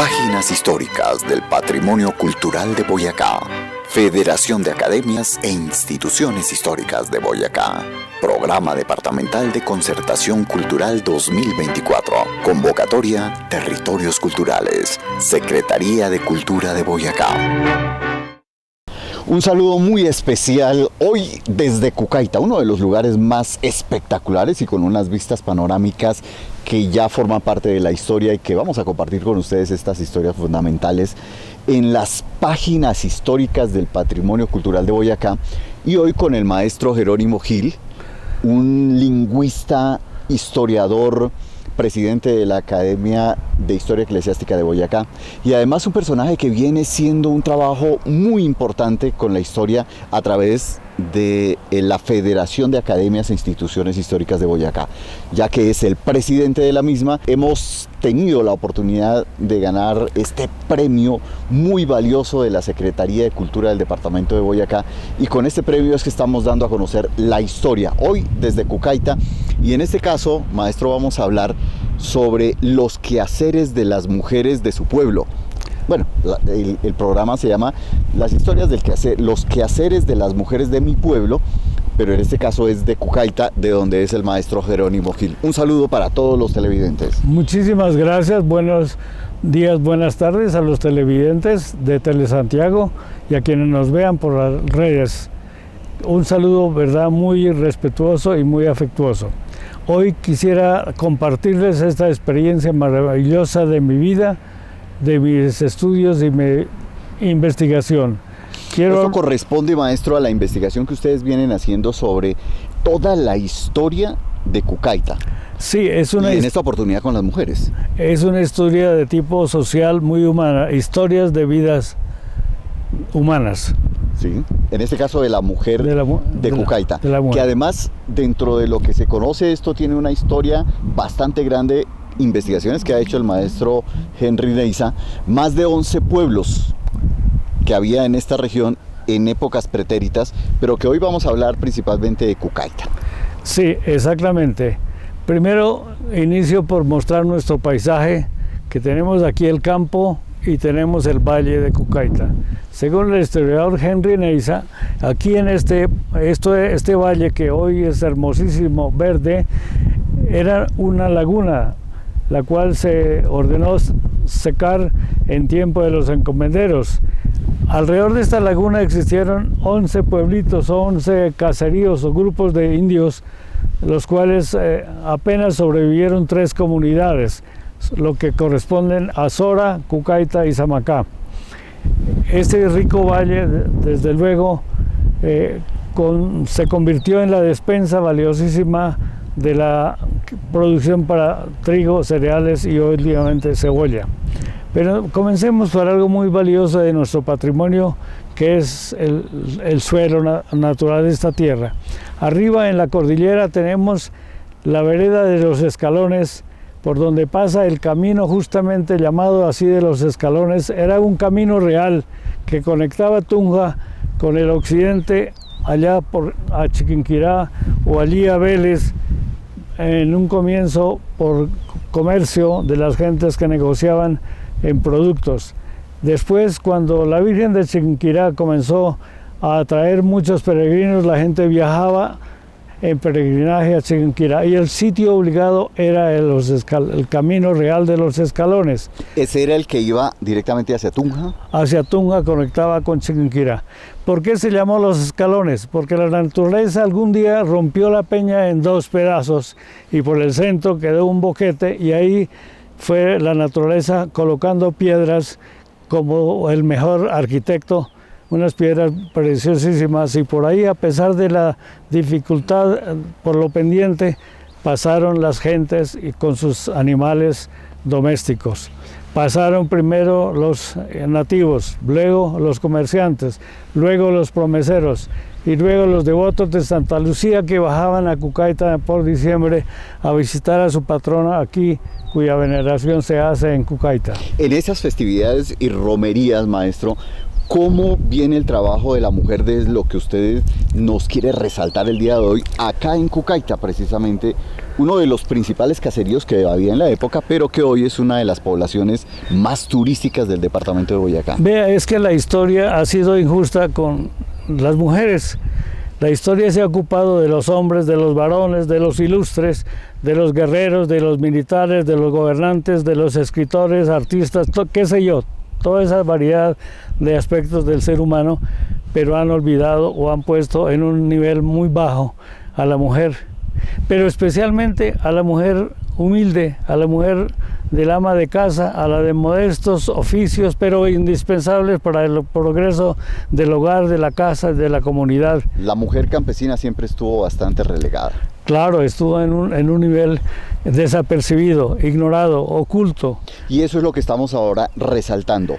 Páginas históricas del patrimonio cultural de Boyacá. Federación de Academias e Instituciones Históricas de Boyacá. Programa Departamental de Concertación Cultural 2024. Convocatoria Territorios Culturales. Secretaría de Cultura de Boyacá. Un saludo muy especial hoy desde Cucaita, uno de los lugares más espectaculares y con unas vistas panorámicas que ya forman parte de la historia y que vamos a compartir con ustedes estas historias fundamentales en las páginas históricas del patrimonio cultural de Boyacá. Y hoy con el maestro Jerónimo Gil, un lingüista, historiador, presidente de la Academia de Historia Eclesiástica de Boyacá, y además un personaje que viene siendo un trabajo muy importante con la historia a través de la Federación de Academias e Instituciones Históricas de Boyacá, ya que es el presidente de la misma. Hemos tenido la oportunidad de ganar este premio muy valioso de la Secretaría de Cultura del Departamento de Boyacá, y con este premio es que estamos dando a conocer la historia hoy desde Cucaita. Y en este caso, maestro, vamos a hablar sobre los quehaceres de las mujeres de su pueblo. Bueno, el programa se llama Las historias del quehacer, los quehaceres de las mujeres de mi pueblo, pero en este caso es de Cucaita, de donde es el maestro Jerónimo Gil. Un saludo para todos los televidentes. Muchísimas gracias, buenos días, buenas tardes a los televidentes de Telesantiago y a quienes nos vean por las redes. Un saludo, verdad, muy respetuoso y muy afectuoso. Hoy quisiera compartirles esta experiencia maravillosa de mi vida, de mis estudios y mi investigación. Esto corresponde, maestro, a la investigación que ustedes vienen haciendo sobre toda la historia de Cucaita. Sí, es una... Y en esta oportunidad con las mujeres. Es una historia de tipo social muy humana, historias de vidas humanas. Sí, en este caso de la mujer de Cucaita, que además dentro de lo que se conoce esto tiene una historia bastante grande, investigaciones que ha hecho el maestro Henry Neiza, más de 11 pueblos que había en esta región en épocas pretéritas, pero que hoy vamos a hablar principalmente de Cucaita. Sí, exactamente. Primero inicio por mostrar nuestro paisaje, que tenemos aquí el campo y tenemos el valle de Cucaita. Según el historiador Henry Neiza, aquí en este valle, que hoy es hermosísimo, verde, era una laguna, la cual se ordenó secar en tiempo de los encomenderos. Alrededor de esta laguna existieron 11 pueblitos, 11 caseríos o grupos de indios, los cuales apenas sobrevivieron 3 comunidades, lo que corresponden a Sora, Cucaita y Zamacá. Este rico valle, desde luego, se convirtió en la despensa valiosísima de la producción para trigo, cereales y obviamente cebolla. Pero comencemos por algo muy valioso de nuestro patrimonio, que es el suelo natural de esta tierra. Arriba en la cordillera tenemos la vereda de los Escalones, por donde pasa el camino justamente llamado así de los Escalones. Era un camino real que conectaba Tunja con el occidente, allá a Chiquinquirá o allí a Vélez, en un comienzo por comercio de las gentes que negociaban en productos. Después, cuando la Virgen de Chiquinquirá comenzó a atraer muchos peregrinos, la gente viajaba en peregrinaje a Chiquinquirá, y el sitio obligado era el camino real de los Escalones. ¿Ese era el que iba directamente hacia Tunja? Hacia Tunja, conectaba con Chiquinquirá. ¿Por qué se llamó los Escalones? Porque la naturaleza algún día rompió la peña en 2 pedazos y por el centro quedó un boquete, y ahí fue la naturaleza colocando piedras como el mejor arquitecto, unas piedras preciosísimas, y por ahí, a pesar de la dificultad por lo pendiente, pasaron las gentes y con sus animales domésticos. Pasaron primero los nativos, luego los comerciantes, luego los promeseros y luego los devotos de Santa Lucía, que bajaban a Cucaita por diciembre a visitar a su patrona aquí, cuya veneración se hace en Cucaita. En esas festividades y romerías, maestro, ¿cómo viene el trabajo de la mujer de lo que usted nos quiere resaltar el día de hoy, acá en Cucaita precisamente, uno de los principales caseríos que había en la época, pero que hoy es una de las poblaciones más turísticas del departamento de Boyacá. Vea, es que la historia ha sido injusta con las mujeres. La historia se ha ocupado de los hombres, de los varones, de los ilustres, de los guerreros, de los militares, de los gobernantes, de los escritores, artistas, qué sé yo, toda esa variedad de aspectos del ser humano, pero han olvidado o han puesto en un nivel muy bajo a la mujer, pero especialmente a la mujer humilde, a la mujer del ama de casa, a la de modestos oficios, pero indispensables para el progreso del hogar, de la casa, de la comunidad. La mujer campesina siempre estuvo bastante relegada. Claro, estuvo en un nivel desapercibido, ignorado, oculto. Y eso es lo que estamos ahora resaltando.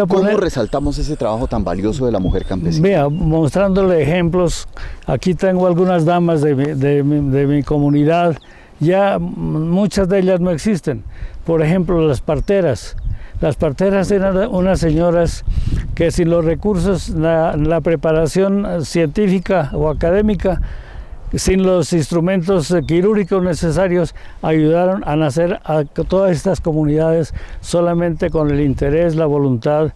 ¿Cómo resaltamos ese trabajo tan valioso de la mujer campesina? Vea, mostrándole ejemplos. Aquí tengo algunas damas de mi comunidad. Ya muchas de ellas no existen. Por ejemplo, las parteras. Las parteras eran unas señoras que sin los recursos, la preparación científica o académica, sin los instrumentos quirúrgicos necesarios, ayudaron a nacer a todas estas comunidades solamente con el interés, la voluntad,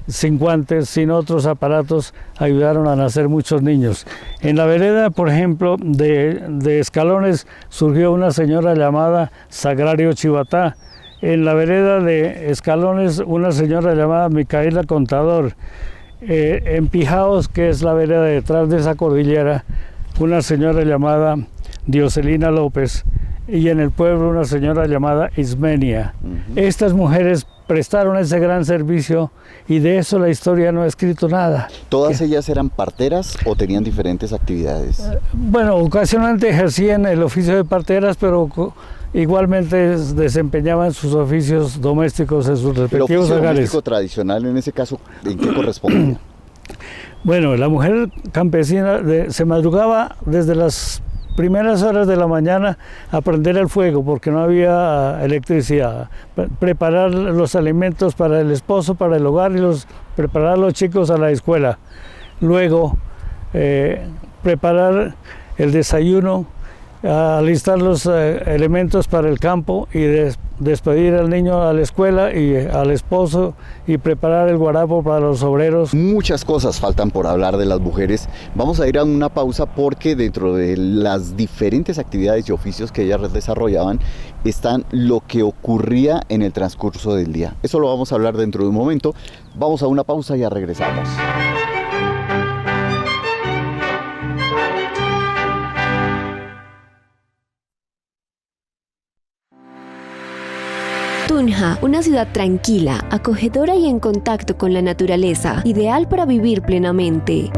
sin guantes, sin otros aparatos, ayudaron a nacer muchos niños. En la vereda, por ejemplo, de Escalones, surgió una señora llamada Sagrario Chivatá. En la vereda de Escalones, una señora llamada Micaela Contador. En Pijaos, que es la vereda detrás de esa cordillera, una señora llamada Dioselina López, y en el pueblo una señora llamada Ismenia. Estas mujeres prestaron ese gran servicio y de eso la historia no ha escrito nada. ¿Todas ellas eran parteras o tenían diferentes actividades? Bueno, ocasionalmente ejercían el oficio de parteras, pero igualmente desempeñaban sus oficios domésticos en sus respectivos hogares. ¿El oficio doméstico tradicional en ese caso en qué correspondía? Bueno, la mujer campesina se madrugaba desde las primeras horas de la mañana a prender el fuego porque no había electricidad, preparar los alimentos para el esposo, para el hogar y preparar a los chicos a la escuela. Luego preparar el desayuno, alistar los elementos para el campo y despedir al niño a la escuela y al esposo y preparar el guarapo para los obreros. Muchas cosas faltan por hablar de las mujeres. Vamos a ir a una pausa porque dentro de las diferentes actividades y oficios que ellas desarrollaban están lo que ocurría en el transcurso del día. Eso lo vamos a hablar dentro de un momento. Vamos a una pausa y ya regresamos. Tunja, una ciudad tranquila, acogedora y en contacto con la naturaleza, ideal para vivir plenamente.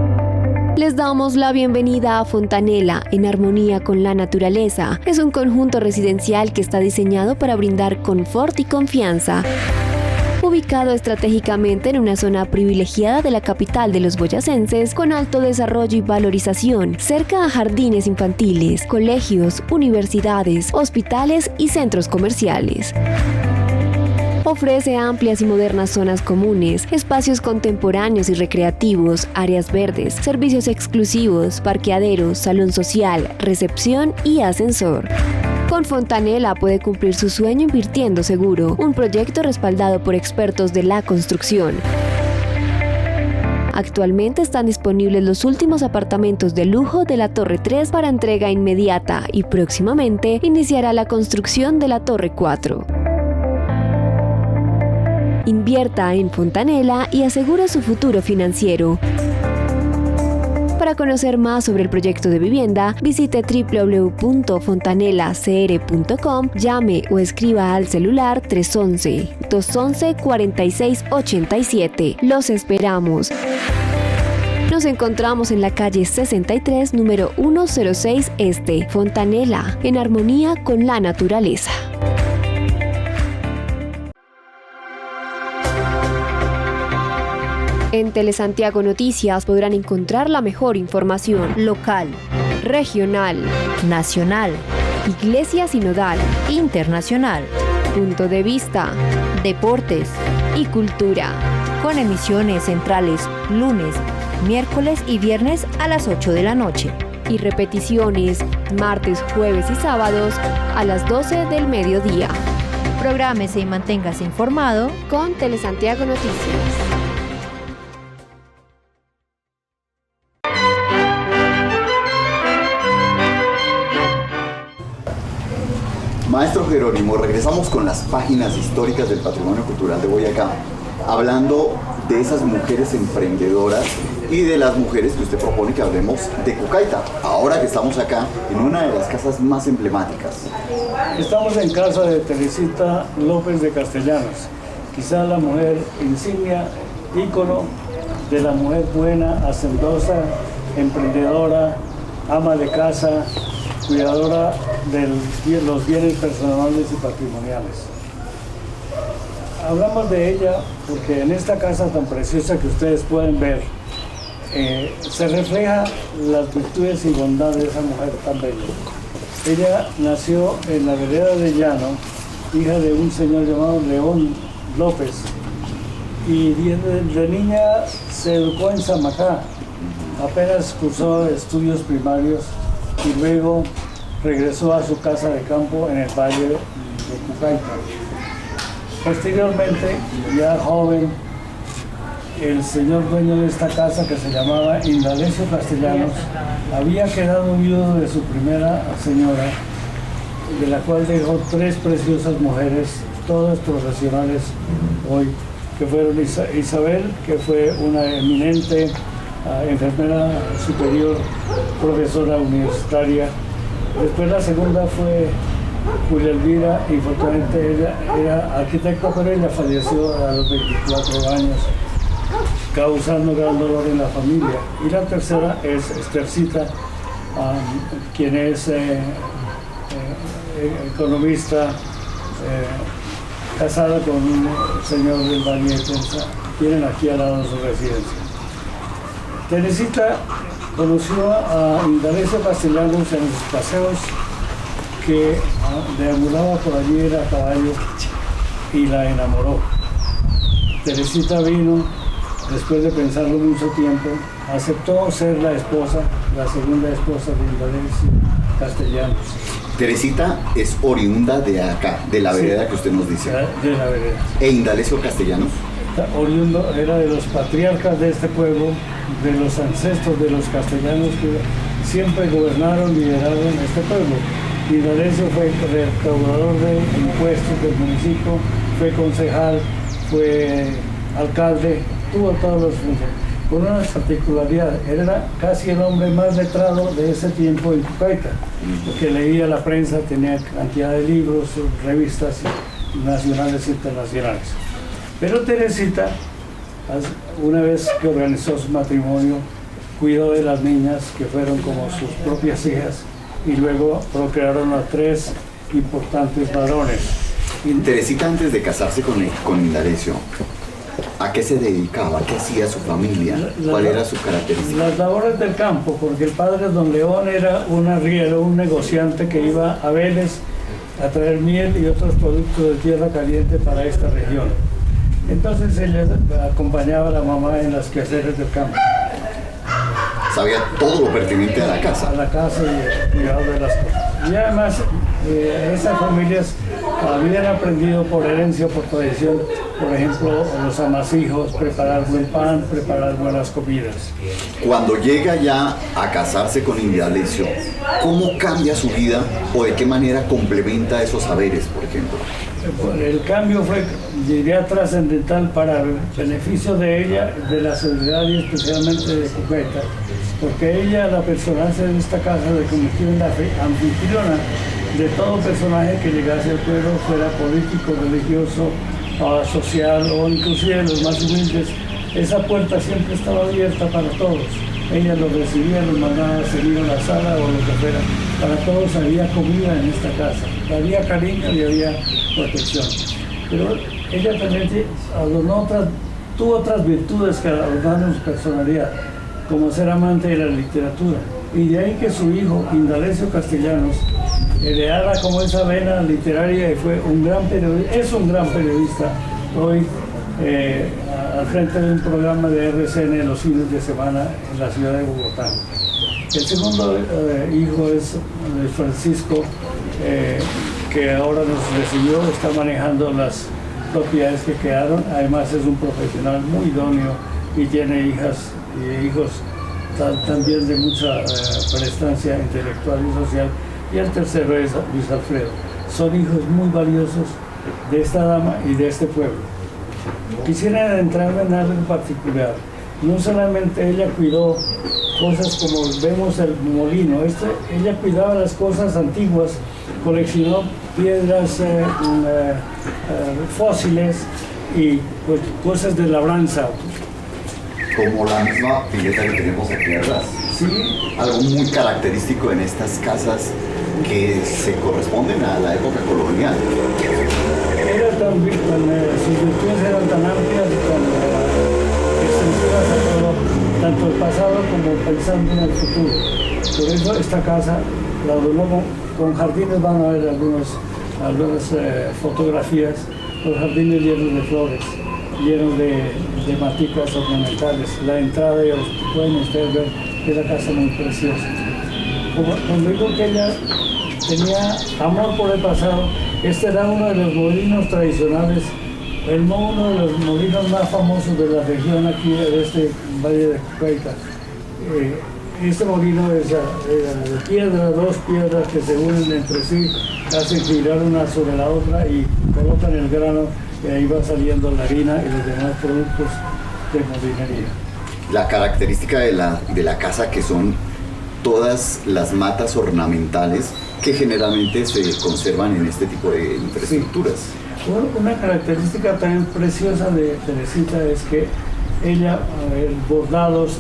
Les damos la bienvenida a Fontanela, en armonía con la naturaleza. Es un conjunto residencial que está diseñado para brindar confort y confianza. Ubicado estratégicamente en una zona privilegiada de la capital de los boyacenses, con alto desarrollo y valorización, cerca a jardines infantiles, colegios, universidades, hospitales y centros comerciales. Ofrece amplias y modernas zonas comunes, espacios contemporáneos y recreativos, áreas verdes, servicios exclusivos, parqueaderos, salón social, recepción y ascensor. Con Fontanela puede cumplir su sueño invirtiendo seguro, un proyecto respaldado por expertos de la construcción. Actualmente están disponibles los últimos apartamentos de lujo de la Torre 3 para entrega inmediata y próximamente iniciará la construcción de la Torre 4. Invierta en Fontanela y asegure su futuro financiero. Para conocer más sobre el proyecto de vivienda, visite www.fontanelacr.com, llame o escriba al celular 311-211-4687. Los esperamos. Nos encontramos en la calle 63, número 106 Este, Fontanela, en armonía con la naturaleza. En Telesantiago Noticias podrán encontrar la mejor información local, regional, nacional, iglesia sinodal, internacional, punto de vista, deportes y cultura. Con emisiones centrales lunes, miércoles y viernes a las 8 de la noche. Y repeticiones martes, jueves y sábados a las 12 del mediodía. Prográmese y manténgase informado con Telesantiago Noticias. Maestro Jerónimo, regresamos con las páginas históricas del patrimonio cultural de Boyacá, hablando de esas mujeres emprendedoras y de las mujeres que usted propone que hablemos de Cucaita, ahora que estamos acá en una de las casas más emblemáticas. Estamos en casa de Teresita López de Castellanos, quizá la mujer insignia, ícono de la mujer buena, hacendosa, emprendedora, ama de casa, cuidadora de los bienes personales y patrimoniales. Hablamos de ella porque en esta casa tan preciosa que ustedes pueden ver, se refleja las virtudes y bondad de esa mujer tan bella. Ella nació en la vereda de Llano, hija de un señor llamado León López, y de niña se educó en Samacá. Apenas cursó estudios primarios y luego regresó a su casa de campo en el valle de Cucaita. Posteriormente, ya joven, el señor dueño de esta casa, que se llamaba Indalecio Castellanos, había quedado viudo de su primera señora, de la cual dejó 3 preciosas mujeres, todas profesionales hoy, que fueron Isabel, que fue una eminente enfermera superior, profesora universitaria. Después la segunda fue Julia Elvira, y fortunadamente ella era arquitecta, pero ella falleció a los 24 años, causando gran dolor en la familia. Y la tercera es Estercita, quien es economista, casada con un señor del Valle de Tenza. Tienen aquí al lado su residencia. Teresita conoció a Indalecio Castellanos en sus paseos, que deambulaba por allí, era a caballo, y la enamoró. Teresita vino, después de pensarlo mucho tiempo, aceptó ser la esposa, la segunda esposa de Indalecio Castellanos. Teresita es oriunda de acá, de la vereda que usted nos dice. De la vereda. ¿E Indalecio Castellanos? Oriundo era de los patriarcas de este pueblo, de los ancestros de los castellanos que siempre gobernaron y lideraron este pueblo. Indalecio fue recaudador de impuestos del municipio, fue concejal, fue alcalde, tuvo todos los funciones. Con una particularidad, era casi el hombre más letrado de ese tiempo en Cucaita, porque leía la prensa, tenía cantidad de libros, revistas nacionales e internacionales. Pero Teresita, una vez que organizó su matrimonio, cuidó de las niñas, que fueron como sus propias hijas, y luego procrearon a 3 importantes varones. Teresita, antes de casarse con Indalecio, ¿a qué se dedicaba? ¿Qué hacía su familia? ¿Cuál era su característica? Las labores del campo, porque el padre don León era un arriero, un negociante que iba a Vélez a traer miel y otros productos de tierra caliente para esta región. Entonces ella acompañaba a la mamá en las quehaceres del campo. Sabía todo lo pertinente a la casa. A la casa y el cuidado de las cosas. Y además, esas familias habían aprendido por herencia, por tradición, por ejemplo, los amasijos, preparar buen pan, preparar buenas comidas. Cuando llega ya a casarse con Indalecio, ¿cómo cambia su vida o de qué manera complementa esos saberes, por ejemplo? El cambio fue, diría, trascendental para el beneficio de ella, de la sociedad y especialmente de Cucaita, porque ella, la personaje de esta casa, se convirtió en la anfitriona de todo personaje que llegase al pueblo, fuera político, religioso, social o inclusive los más humildes. Esa puerta siempre estaba abierta para todos. Ella los recibía, los mandaba a servir a la sala o lo que fuera. Para todos había comida en esta casa, había cariño y había protección. Pero ella también tuvo otras virtudes que adornaron su personalidad, como ser amante de la literatura. Y de ahí que su hijo, Indalecio Castellanos, heredara como esa vena literaria y fue un gran periodista, es un gran periodista hoy, al frente de un programa de RCN los fines de semana en la ciudad de Bogotá. El segundo hijo es Francisco, que ahora nos recibió, está manejando las propiedades que quedaron. Además es un profesional muy idóneo y tiene hijas y hijos también de mucha prestancia intelectual y social. Y el tercero es Luis Alfredo. Son hijos muy valiosos de esta dama y de este pueblo. Quisiera adentrarme en algo en particular. No solamente ella cuidó cosas como vemos el molino, ella cuidaba las cosas antiguas, coleccionó piedras fósiles y pues, cosas de labranza. Como la misma pileta que tenemos aquí atrás. Sí. Algo muy característico en estas casas que se corresponden a la época colonial. Sus virtudes eran tan amplias y tan extensivas a todo, tanto el pasado como pensando en el futuro. Por eso esta casa la adornó con jardines, van a ver algunas fotografías, los jardines llenos de flores, llenos de maticas ornamentales. La entrada, ya pueden ustedes ver, es la casa muy preciosa. Cuando digo que ella tenía amor por el pasado, este era uno de los molinos tradicionales, uno de los molinos más famosos de la región aquí, de este Valle de Cucaita. Este molino es de piedra, dos piedras que se unen entre sí, hacen girar una sobre la otra y colocan el grano y ahí va saliendo la harina y los demás productos de molinería. La característica de la casa que son todas las matas ornamentales que generalmente se conservan en este tipo de infraestructuras. Sí. Una característica también preciosa de Teresita es que ella, bordados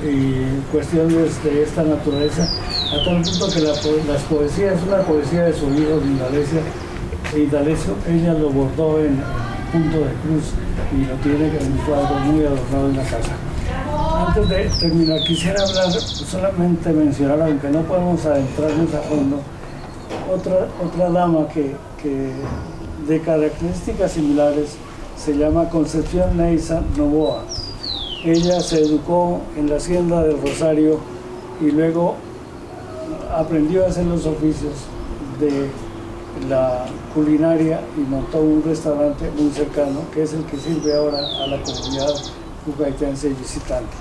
y cuestiones de esta naturaleza, a tal punto que las poesías, una poesía de su hijo de Indalecio, ella lo bordó en punto de cruz y lo tiene en un cuadro muy adornado en la casa. Antes de terminar, quisiera hablar, solamente mencionar, aunque no podemos adentrarnos a fondo, otra dama que de características similares se llama Concepción Neiza Novoa. Ella se educó en la hacienda del Rosario y luego aprendió a hacer los oficios de la culinaria y montó un restaurante muy cercano, que es el que sirve ahora a la comunidad cucaitense y visitante.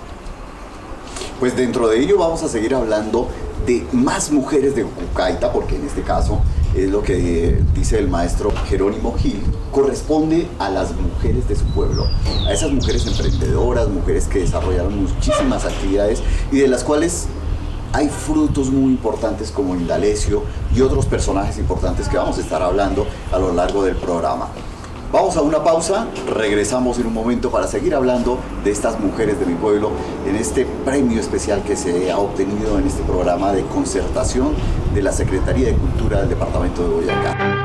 Pues dentro de ello vamos a seguir hablando de más mujeres de Cucaita, porque en este caso es lo que dice el maestro Jerónimo Gil, corresponde a las mujeres de su pueblo, a esas mujeres emprendedoras, mujeres que desarrollaron muchísimas actividades y de las cuales hay frutos muy importantes como Indalecio y otros personajes importantes que vamos a estar hablando a lo largo del programa. Vamos a una pausa, regresamos en un momento para seguir hablando de estas mujeres de mi pueblo en este premio especial que se ha obtenido en este programa de concertación de la Secretaría de Cultura del Departamento de Boyacá.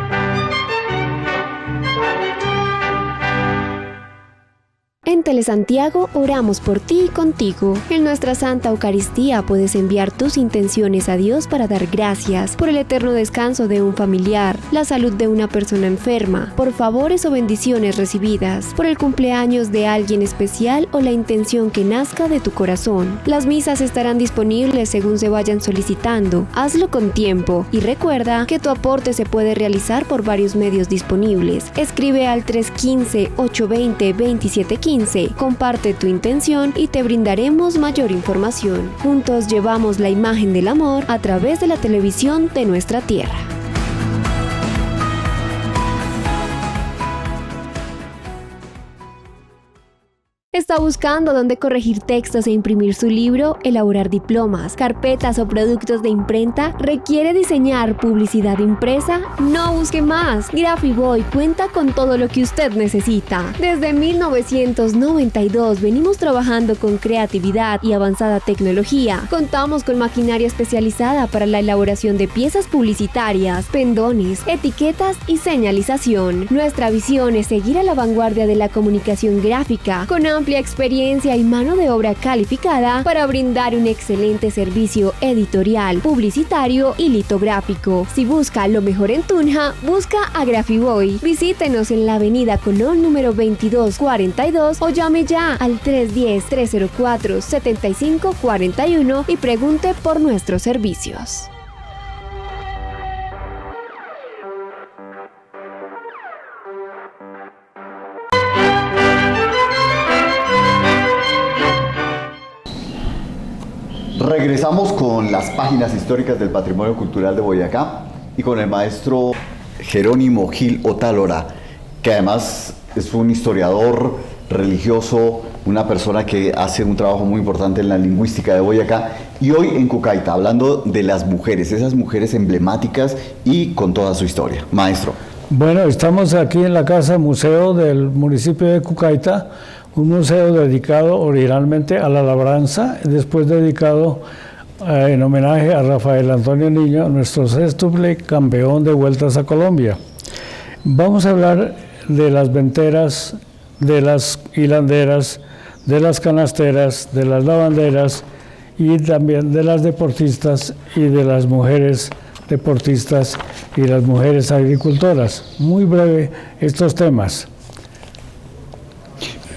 En Telesantiago oramos por ti y contigo. En nuestra Santa Eucaristía puedes enviar tus intenciones a Dios para dar gracias por el eterno descanso de un familiar, la salud de una persona enferma, por favores o bendiciones recibidas, por el cumpleaños de alguien especial o la intención que nazca de tu corazón. Las misas estarán disponibles según se vayan solicitando. Hazlo con tiempo y recuerda que tu aporte se puede realizar por varios medios disponibles. Escribe al 315-820-2715. Comparte tu intención y te brindaremos mayor información. Juntos llevamos la imagen del amor a través de la televisión de nuestra tierra. ¿Está buscando dónde corregir textos e imprimir su libro, elaborar diplomas, carpetas o productos de imprenta? ¿Requiere diseñar publicidad impresa? No busque más. Graphiboy cuenta con todo lo que usted necesita. Desde 1992 venimos trabajando con creatividad y avanzada tecnología. Contamos con maquinaria especializada para la elaboración de piezas publicitarias, pendones, etiquetas y señalización. Nuestra visión es seguir a la vanguardia de la comunicación gráfica con amplia experiencia y mano de obra calificada para brindar un excelente servicio editorial, publicitario y litográfico. Si busca lo mejor en Tunja, busca a Grafiboy. Visítenos en la avenida Colón número 2242 o llame ya al 310-304-7541 y pregunte por nuestros servicios. Regresamos con las páginas históricas del patrimonio cultural de Boyacá y con el maestro Jerónimo Gil Otálora, que además es un historiador religioso, una persona que hace un trabajo muy importante en la lingüística de Boyacá, y hoy en Cucaita, hablando de las mujeres, esas mujeres emblemáticas y con toda su historia. Maestro. Bueno, estamos aquí en la Casa Museo del municipio de Cucaita, un museo dedicado originalmente a la labranza, después dedicado en homenaje a Rafael Antonio Niño, nuestro sextuple campeón de vueltas a Colombia. Vamos a hablar de las venteras, de las hilanderas, de las canasteras, de las lavanderas y también de las deportistas y de las mujeres deportistas y las mujeres agricultoras. Muy breve estos temas.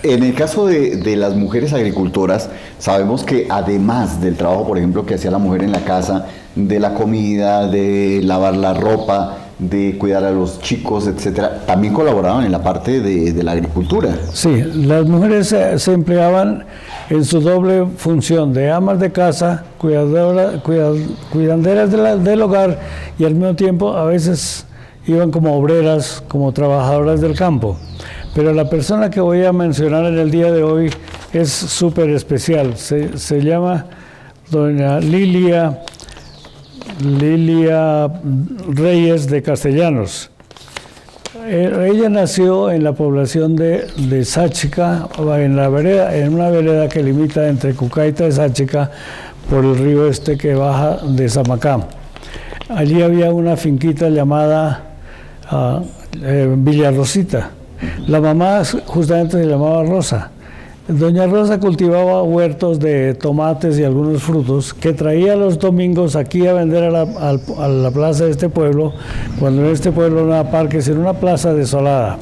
En el caso de las mujeres agricultoras, sabemos que además del trabajo, por ejemplo, que hacía la mujer en la casa, de la comida, de lavar la ropa, de cuidar a los chicos, etcétera, también colaboraban en la parte de la agricultura. Sí, las mujeres se empleaban en su doble función de amas de casa, cuidanderas del hogar, y al mismo tiempo a veces iban como obreras, como trabajadoras del campo. Pero la persona que voy a mencionar en el día de hoy es súper especial. Se llama doña Lilia Reyes de Castellanos. Ella nació en la población de Sáchica, en una vereda que limita entre Cucaita y Sáchica por el río que baja de Zamacá. Allí había una finquita llamada Villarrosita. La mamá justamente se llamaba Rosa. Doña Rosa cultivaba huertos de tomates y algunos frutos que traía los domingos aquí a vender a la plaza de este pueblo, cuando en este pueblo no era parque, sino una plaza desolada.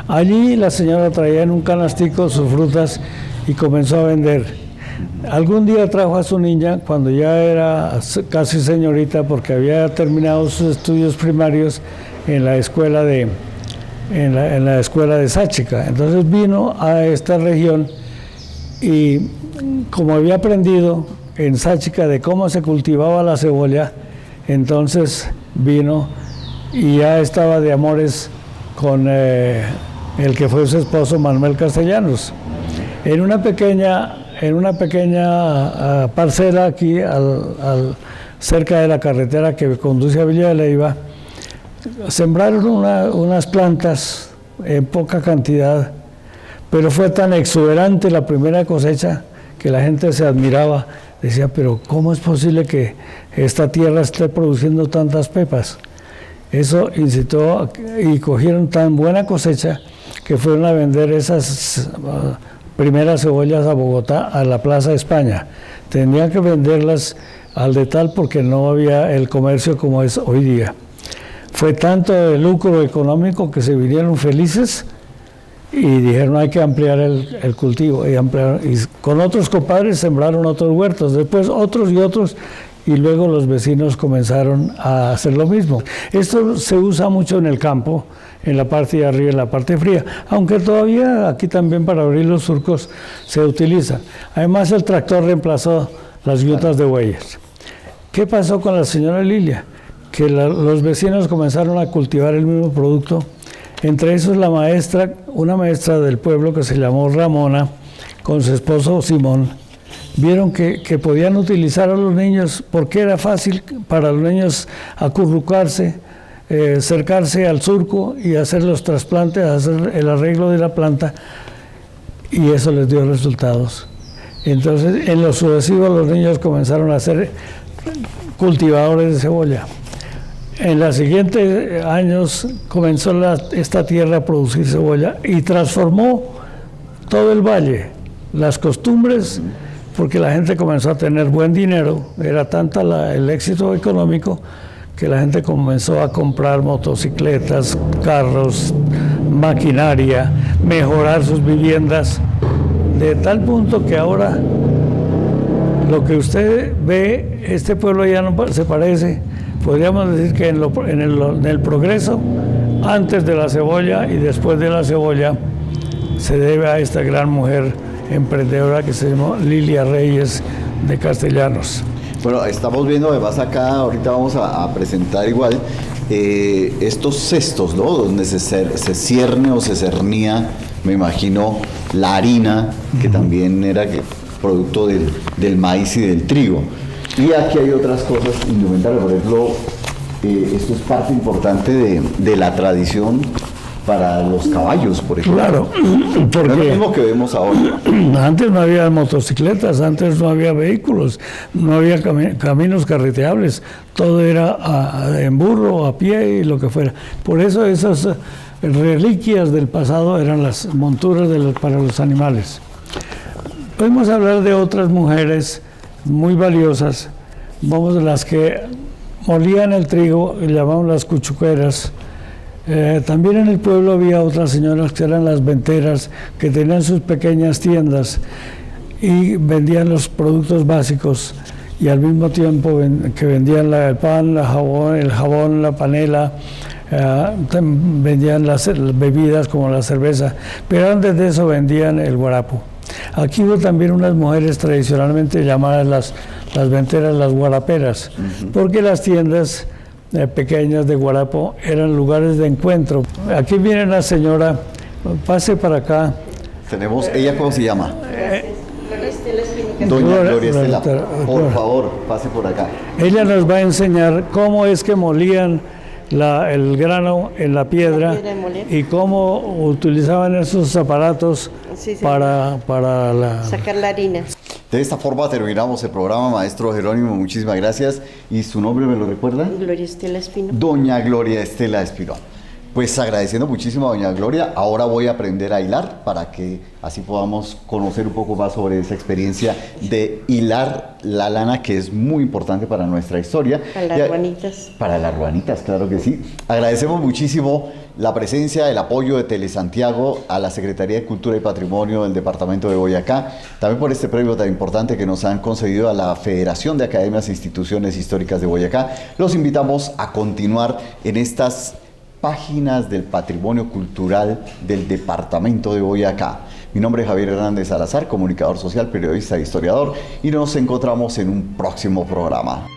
Allí la señora traía en un canastico sus frutas y comenzó a vender. Algún día trajo a su niña, cuando ya era casi señorita, porque había terminado sus estudios primarios en la escuela de Sáchica. Entonces vino a esta región y como había aprendido en Sáchica de cómo se cultivaba la cebolla, entonces vino y ya estaba de amores con el que fue su esposo Manuel Castellanos. En una pequeña parcela aquí cerca de la carretera que conduce a Villa de Leyva, sembraron unas plantas en poca cantidad, pero fue tan exuberante la primera cosecha que la gente se admiraba. Decía, pero ¿cómo es posible que esta tierra esté produciendo tantas pepas? Eso incitó y cogieron tan buena cosecha que fueron a vender esas primeras cebollas a Bogotá, a la Plaza de España. Tenían que venderlas al detal porque no había el comercio como es hoy día. Fue tanto el lucro económico que se vinieron felices y dijeron hay que ampliar el cultivo. Y con otros compadres sembraron otros huertos, después otros y otros, y luego los vecinos comenzaron a hacer lo mismo. Esto se usa mucho en el campo, en la parte de arriba, en la parte fría, aunque todavía aquí también para abrir los surcos se utiliza. Además el tractor reemplazó las yutas de bueyes. ¿Qué pasó con la señora Lilia? Que los vecinos comenzaron a cultivar el mismo producto, entre esos una maestra del pueblo que se llamó Ramona, con su esposo Simón, vieron que podían utilizar a los niños porque era fácil para los niños acurrucarse, cercarse al surco y hacer los trasplantes, hacer el arreglo de la planta, y eso les dio resultados. Entonces, en lo sucesivo los niños comenzaron a ser cultivadores de cebolla. En los siguientes años comenzó esta tierra a producir cebolla y transformó todo el valle. las costumbres, porque la gente comenzó a tener buen dinero, era tanta el éxito económico que la gente comenzó a comprar motocicletas, carros, maquinaria, mejorar sus viviendas, de tal punto que ahora lo que usted ve, este pueblo ya no se parece, podríamos decir que en el progreso, antes de la cebolla y después de la cebolla, se debe a esta gran mujer emprendedora que se llamó Lilia Reyes de Castellanos. Bueno, estamos viendo además acá, ahorita vamos a presentar igual estos cestos, ¿no? Donde se cierne o se cernía, me imagino, la harina, que también era producto del maíz y del trigo. Y aquí hay otras cosas indumentarias, por ejemplo, esto es parte importante de la tradición para los caballos, por ejemplo. Claro, porque no es lo mismo que vemos ahora. Antes no había motocicletas, antes no había vehículos, no había caminos carreteables, todo era en burro, a pie y lo que fuera. Por eso esas reliquias del pasado eran las monturas para los animales. Podemos hablar de otras mujeres muy valiosas, vamos a las que molían el trigo, y llamamos las cuchuqueras. También en el pueblo había otras señoras que eran las venteras, que tenían sus pequeñas tiendas y vendían los productos básicos, y al mismo tiempo que vendían el pan, el jabón, la panela, vendían las bebidas como la cerveza, pero antes de eso vendían el guarapo. Aquí hubo también unas mujeres tradicionalmente llamadas las venteras, las guaraperas, porque las tiendas pequeñas de guarapo eran lugares de encuentro. Aquí viene una señora, pase para acá. Tenemos, ¿ella cómo se llama? Doña Gloria Estela. Por favor, pase por acá. Ella nos va a enseñar cómo es que molían el grano en la piedra y cómo utilizaban esos aparatos para sacar la harina. De esta forma terminamos el programa, maestro Jerónimo, muchísimas gracias. ¿Y su nombre me lo recuerda? Gloria Estela Espino. Doña Gloria Estela Espino. Pues agradeciendo muchísimo a doña Gloria, ahora voy a aprender a hilar para que así podamos conocer un poco más sobre esa experiencia de hilar la lana, que es muy importante para nuestra historia. Para las ruanitas. Para las ruanitas, claro que sí. Agradecemos muchísimo la presencia, el apoyo de Telesantiago a la Secretaría de Cultura y Patrimonio del Departamento de Boyacá, también por este premio tan importante que nos han concedido a la Federación de Academias e Instituciones Históricas de Boyacá. Los invitamos a continuar en estas páginas del patrimonio cultural del Departamento de Boyacá. Mi nombre es Javier Hernández Salazar, comunicador social, periodista e historiador, y nos encontramos en un próximo programa.